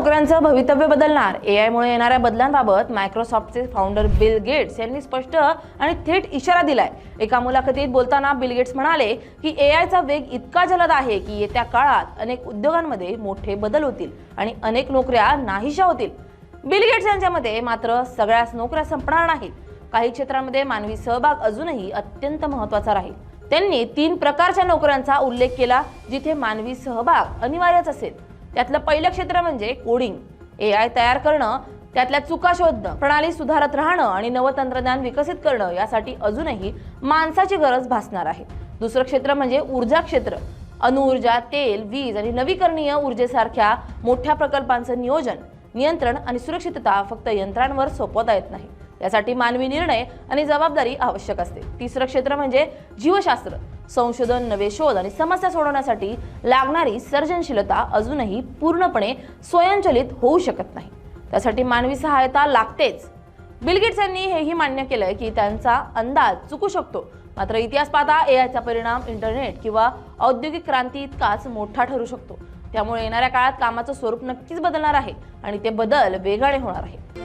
नोकऱ्यांचं भवितव्य बदलणार? एआयमुळे येणाऱ्या बदलांबाबत मायक्रोसॉफ्टचे फाउंडर बिल गेट्स यांनी स्पष्ट आणि थेट इशारा दिलाय। एका मुलाखतीत बोलताना बिल गेट्स म्हणाले की एआयचा वेग इतका जलद आहे की येत्या काळात अनेक उद्योगांमध्ये मोठे बदल होतील आणि अनेक नोकऱ्या नाहीशा होतील। बिल गेट्स यांच्या मते मात्र सगळ्याच नोकऱ्या संपणार नाहीत। काही क्षेत्रांमध्ये मानवी सहभाग अजूनही अत्यंत महत्त्वाचा राहील। त्यांनी 3 प्रकारच्या नोकऱ्यांचा उल्लेख केला जिथे मानवी सहभाग अनिवार्यच असेल। त्यातलं पहिलं क्षेत्र म्हणजे कोडिंग। एआय तयार करणं, त्यातल्या चुका शोधणं, प्रणाली सुधारत राहणं आणि नवतंत्रज्ञान विकसित करणं यासाठी अजूनही माणसाची गरज भासणार आहे। दुसरं क्षेत्र म्हणजे ऊर्जा क्षेत्र। अणुऊर्जा, तेल, वीज आणि नवीकरणीय ऊर्जेसारख्या मोठ्या प्रकल्पांचं नियोजन, नियंत्रण आणि सुरक्षितता फक्त यंत्रांवर सोपवता येत नाही। यासाठी मानवी निर्णय आणि जबाबदारी आवश्यक असते। तिसरं क्षेत्र म्हणजे जीवशास्त्र। संशोधन, नवे शोध आणि समस्या सोडवण्यासाठी लागणारी सर्जनशीलता अजूनही पूर्णपणे स्वयंचलित होऊ शकत नाही। त्यासाठी मानवी सहायता लागतेच। बिल गेट्स यांनी हेही मान्य केलंय की त्यांचा अंदाज चुकू शकतो, मात्र इतिहास पाहता एआयचा परिणाम इंटरनेट किंवा औद्योगिक क्रांती इतकाच मोठा ठरू शकतो। त्यामुळे येणाऱ्या काळात कामाचं स्वरूप नक्कीच बदलणार आहे आणि ते बदल वेगाने होणार आहेत।